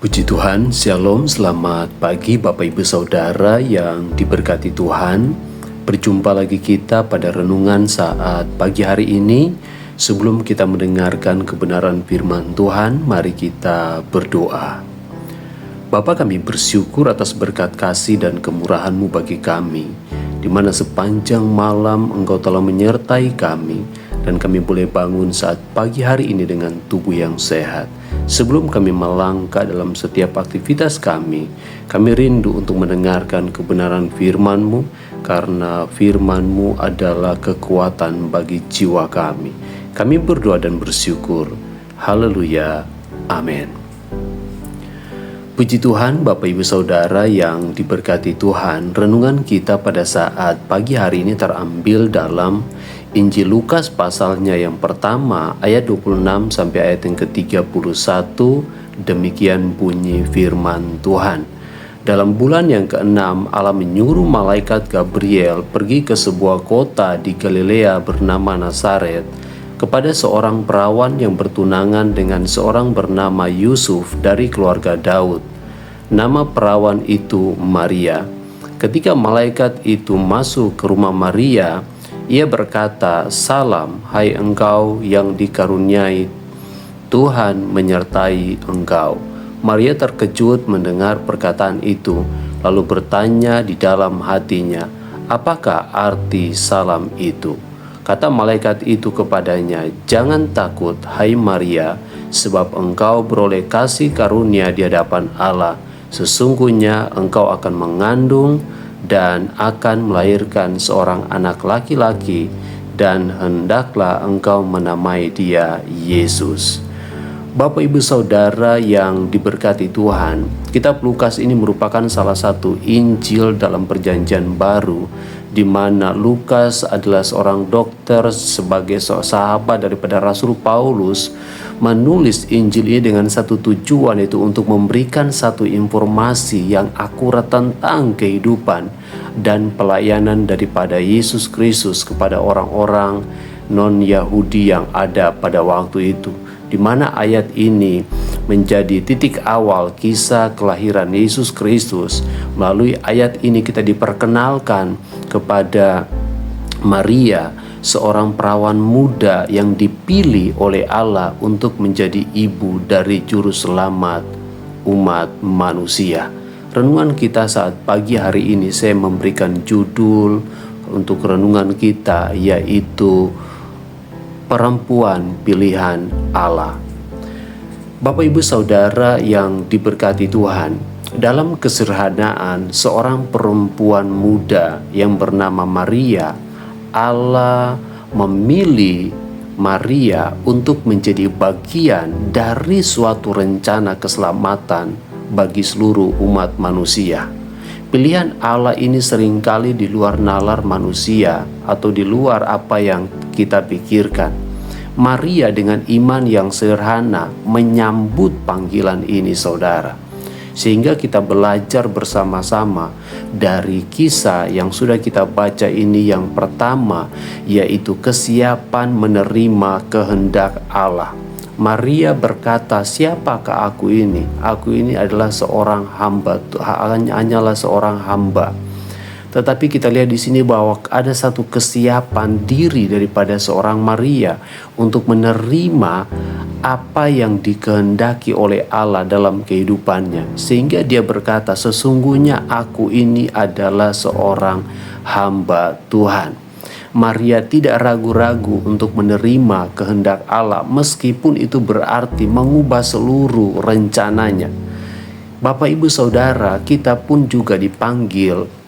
Puji Tuhan, Shalom, selamat pagi Bapak Ibu Saudara yang diberkati Tuhan. Berjumpa lagi kita pada renungan saat pagi hari ini. Sebelum kita mendengarkan kebenaran firman Tuhan, mari kita berdoa. Bapa, kami bersyukur atas berkat kasih dan kemurahan-Mu bagi kami, di mana sepanjang malam Engkau telah menyertai kami, dan kami boleh bangun saat pagi hari ini dengan tubuh yang sehat. Sebelum kami melangkah dalam setiap aktivitas kami rindu untuk mendengarkan kebenaran firman-Mu, karena firman-Mu adalah kekuatan bagi jiwa kami. Kami berdoa dan bersyukur. Haleluya. Amin. Puji Tuhan, Bapak Ibu Saudara yang diberkati Tuhan. Renungan kita pada saat pagi hari ini terambil dalam Injil Lukas pasalnya yang pertama ayat 26 sampai ayat yang ke-31. Demikian bunyi firman Tuhan. Dalam bulan yang ke-6 Allah menyuruh malaikat Gabriel pergi ke sebuah kota di Galilea bernama Nazaret kepada seorang perawan yang bertunangan dengan seorang bernama Yusuf dari keluarga Daud. Nama perawan itu Maria. Ketika malaikat itu masuk ke rumah Maria, ia berkata, "Salam, hai engkau yang dikaruniai, Tuhan menyertai engkau." Maria terkejut mendengar perkataan itu, lalu bertanya di dalam hatinya, "Apakah arti salam itu?" Kata malaikat itu kepadanya, "Jangan takut, hai Maria, sebab engkau beroleh kasih karunia di hadapan Allah. Sesungguhnya engkau akan mengandung dan akan melahirkan seorang anak laki-laki, dan hendaklah engkau menamai dia Yesus." Bapak Ibu Saudara yang diberkati Tuhan, kitab Lukas ini merupakan salah satu Injil dalam Perjanjian Baru, di mana Lukas adalah seorang dokter sebagai sahabat daripada Rasul Paulus, menulis Injil ini dengan satu tujuan, yaitu untuk memberikan satu informasi yang akurat tentang kehidupan dan pelayanan daripada Yesus Kristus kepada orang-orang non-Yahudi yang ada pada waktu itu, di mana ayat ini menjadi titik awal kisah kelahiran Yesus Kristus. Melalui ayat ini kita diperkenalkan kepada Maria, seorang perawan muda yang dipilih oleh Allah untuk menjadi ibu dari juru selamat umat manusia. Renungan kita saat pagi hari ini saya memberikan judul untuk renungan kita, yaitu perempuan pilihan Allah. Bapak Ibu Saudara yang diberkati Tuhan, dalam kesederhanaan seorang perempuan muda yang bernama Maria, Allah memilih Maria untuk menjadi bagian dari suatu rencana keselamatan bagi seluruh umat manusia. Pilihan Allah ini seringkali di luar nalar manusia atau di luar apa yang kita pikirkan. Maria dengan iman yang sederhana menyambut panggilan ini, saudara. Sehingga kita belajar bersama-sama dari kisah yang sudah kita baca ini. Yang pertama, yaitu kesiapan menerima kehendak Allah. Maria berkata, "Siapakah aku ini? Aku ini adalah seorang hamba, hanyalah seorang hamba." Tetapi kita lihat di sini bahwa ada satu kesiapan diri daripada seorang Maria untuk menerima apa yang dikehendaki oleh Allah dalam kehidupannya. Sehingga dia berkata, "Sesungguhnya aku ini adalah seorang hamba Tuhan." Maria tidak ragu-ragu untuk menerima kehendak Allah, meskipun itu berarti mengubah seluruh rencananya. Bapak Ibu Saudara, kita pun juga dipanggil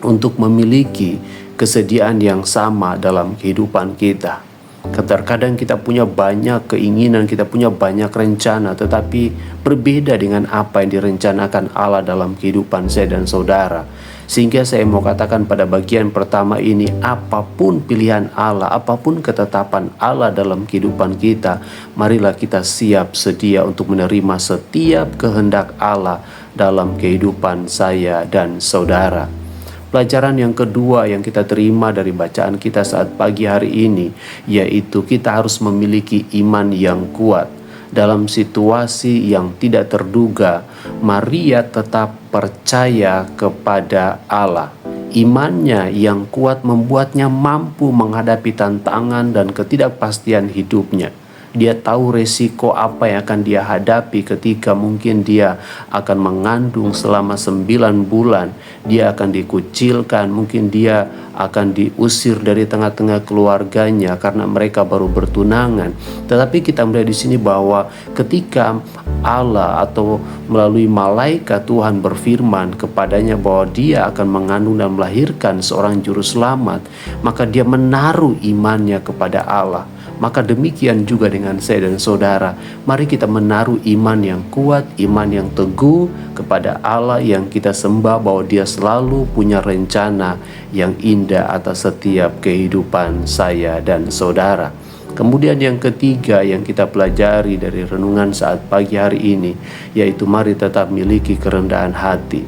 untuk memiliki kesediaan yang sama dalam kehidupan kita. Terkadang kita punya banyak keinginan, kita punya banyak rencana, tetapi berbeda dengan apa yang direncanakan Allah dalam kehidupan saya dan saudara. Sehingga saya mau katakan pada bagian pertama ini, apapun pilihan Allah, apapun ketetapan Allah dalam kehidupan kita, marilah kita siap sedia untuk menerima setiap kehendak Allah dalam kehidupan saya dan saudara. Pelajaran yang kedua yang kita terima dari bacaan kita saat pagi hari ini, yaitu kita harus memiliki iman yang kuat. dalam situasi yang tidak terduga, Maria tetap percaya kepada Allah. Imannya yang kuat membuatnya mampu menghadapi tantangan dan ketidakpastian hidupnya. Dia tahu resiko apa yang akan dia hadapi ketika mungkin dia akan mengandung selama 9 bulan. Dia akan dikucilkan, mungkin dia akan diusir dari tengah-tengah keluarganya karena mereka baru bertunangan. Tetapi kita melihat di sini bahwa ketika Allah atau melalui malaikat Tuhan berfirman kepadanya bahwa dia akan mengandung dan melahirkan seorang juru selamat, maka dia menaruh imannya kepada Allah. Maka demikian juga dengan saya dan saudara. Mari kita menaruh iman yang kuat, iman yang teguh kepada Allah yang kita sembah, bahwa Dia selalu punya rencana yang indah atas setiap kehidupan saya dan saudara. Kemudian yang ketiga yang kita pelajari dari renungan saat pagi hari ini, yaitu mari tetap miliki kerendahan hati.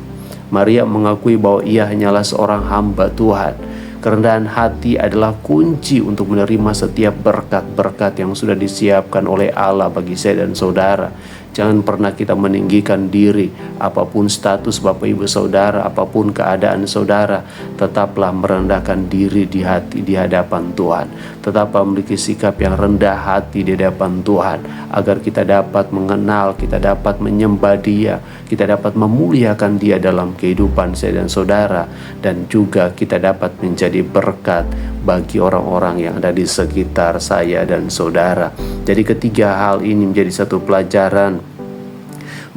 Maria mengakui bahwa ia hanyalah seorang hamba Tuhan. Kerendahan hati adalah kunci untuk menerima setiap berkat-berkat yang sudah disiapkan oleh Allah bagi saya dan saudara. Jangan pernah kita meninggikan diri. Apapun status Bapak Ibu Saudara, apapun keadaan saudara, tetaplah merendahkan diri di hadapan Tuhan. Tetaplah memiliki sikap yang rendah hati di hadapan Tuhan, agar kita dapat mengenal, kita dapat menyembah Dia, kita dapat memuliakan Dia dalam kehidupan saya dan saudara, dan juga kita dapat menjadi berkat bagi orang-orang yang ada di sekitar saya dan saudara. Jadi ketiga hal ini menjadi satu pelajaran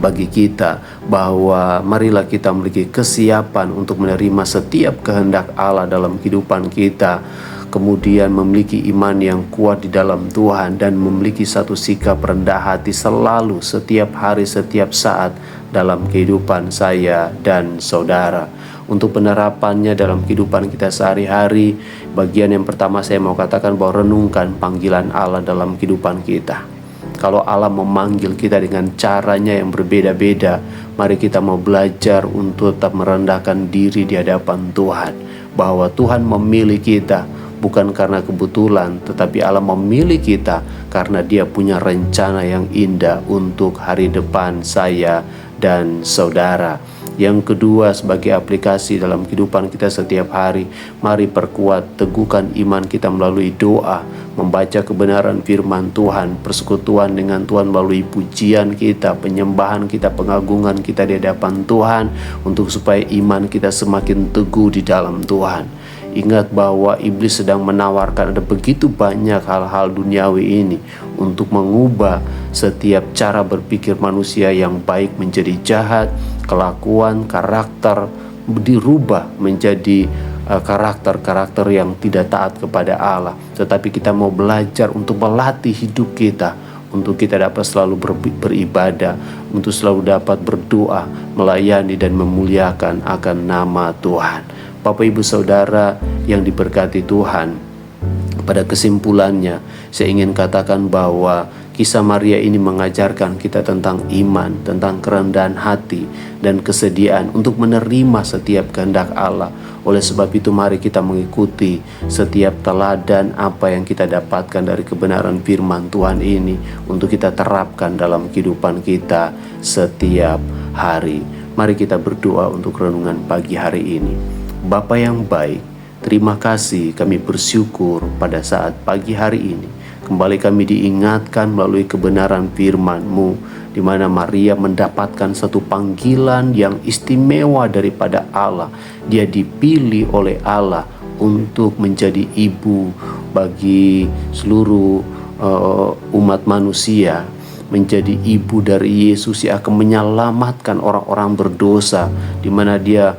bagi kita, bahwa marilah kita memiliki kesiapan untuk menerima setiap kehendak Allah dalam kehidupan kita, kemudian memiliki iman yang kuat di dalam Tuhan, dan memiliki satu sikap rendah hati selalu, setiap hari, setiap saat dalam kehidupan saya dan saudara. Untuk penerapannya dalam kehidupan kita sehari-hari, bagian yang pertama saya mau katakan bahwa renungkan panggilan Allah dalam kehidupan kita. Kalau Allah memanggil kita dengan caranya yang berbeda-beda, mari kita mau belajar untuk tetap merendahkan diri di hadapan Tuhan, bahwa Tuhan memilih kita bukan karena kebetulan, tetapi Allah memilih kita karena Dia punya rencana yang indah untuk hari depan saya dan saudara. Yang kedua, sebagai aplikasi dalam kehidupan kita setiap hari, mari perkuat, teguhkan iman kita melalui doa, membaca kebenaran firman Tuhan, persekutuan dengan Tuhan melalui pujian kita, penyembahan kita, pengagungan kita di hadapan Tuhan, untuk supaya iman kita semakin teguh di dalam Tuhan. Ingat bahwa iblis sedang menawarkan ada begitu banyak hal-hal duniawi ini untuk mengubah setiap cara berpikir manusia yang baik menjadi jahat, kelakuan, karakter dirubah menjadi karakter-karakter yang tidak taat kepada Allah. Tetapi kita mau belajar untuk melatih hidup kita, untuk kita dapat selalu beribadah, untuk selalu dapat berdoa, melayani dan memuliakan akan nama Tuhan. Bapak Ibu Saudara yang diberkati Tuhan, pada kesimpulannya saya ingin katakan bahwa kisah Maria ini mengajarkan kita tentang iman, tentang kerendahan hati dan kesediaan untuk menerima setiap kehendak Allah. Oleh sebab itu mari kita mengikuti setiap teladan apa yang kita dapatkan dari kebenaran firman Tuhan ini untuk kita terapkan dalam kehidupan kita setiap hari. Mari kita berdoa untuk renungan pagi hari ini. Bapa yang baik, terima kasih, kami bersyukur pada saat pagi hari ini kembali kami diingatkan melalui kebenaran firman-Mu, di mana Maria mendapatkan satu panggilan yang istimewa daripada Allah. Dia dipilih oleh Allah untuk menjadi ibu bagi seluruh umat manusia, menjadi ibu dari Yesus yang akan menyelamatkan orang-orang berdosa, di mana Dia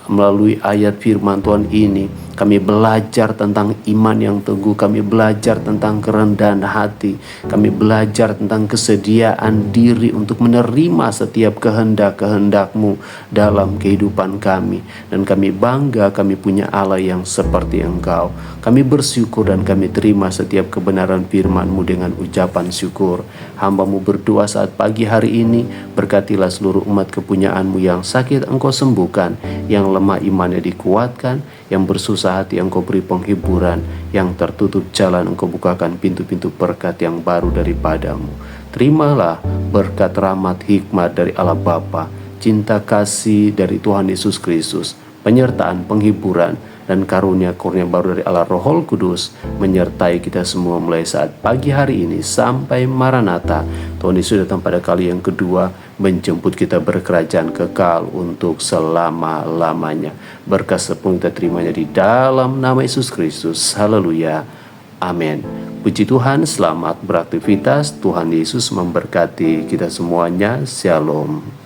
melalui ayat firman Tuhan ini kami belajar tentang iman yang teguh, kami belajar tentang kerendahan hati, kami belajar tentang kesediaan diri untuk menerima setiap kehendak-kehendak-Mu dalam kehidupan kami. Dan kami bangga kami punya Allah yang seperti Engkau. Kami bersyukur dan kami terima setiap kebenaran firman-Mu dengan ucapan syukur. Hamba-Mu berdoa saat pagi hari ini, berkatilah seluruh umat kepunyaan-Mu yang sakit Engkau sembuhkan, yang lemah imannya dikuatkan, Yang bersusah hati Engkau beri penghiburan, yang tertutup jalan Engkau bukakan pintu-pintu berkat yang baru daripadamu. Terimalah berkat rahmat hikmat dari Allah Bapa, cinta kasih dari Tuhan Yesus Kristus, penyertaan penghiburan, dan karunia-karunia baru dari Allah Roh Kudus menyertai kita semua mulai saat pagi hari ini sampai Maranatha. Tuhan Yesus datang pada kali yang kedua menjemput kita berkerajaan kekal untuk selama-lamanya. Berkat sepenuhnya kita terimanya di dalam nama Yesus Kristus. Haleluya. Amin. Puji Tuhan, selamat beraktivitas. Tuhan Yesus memberkati kita semuanya. Shalom.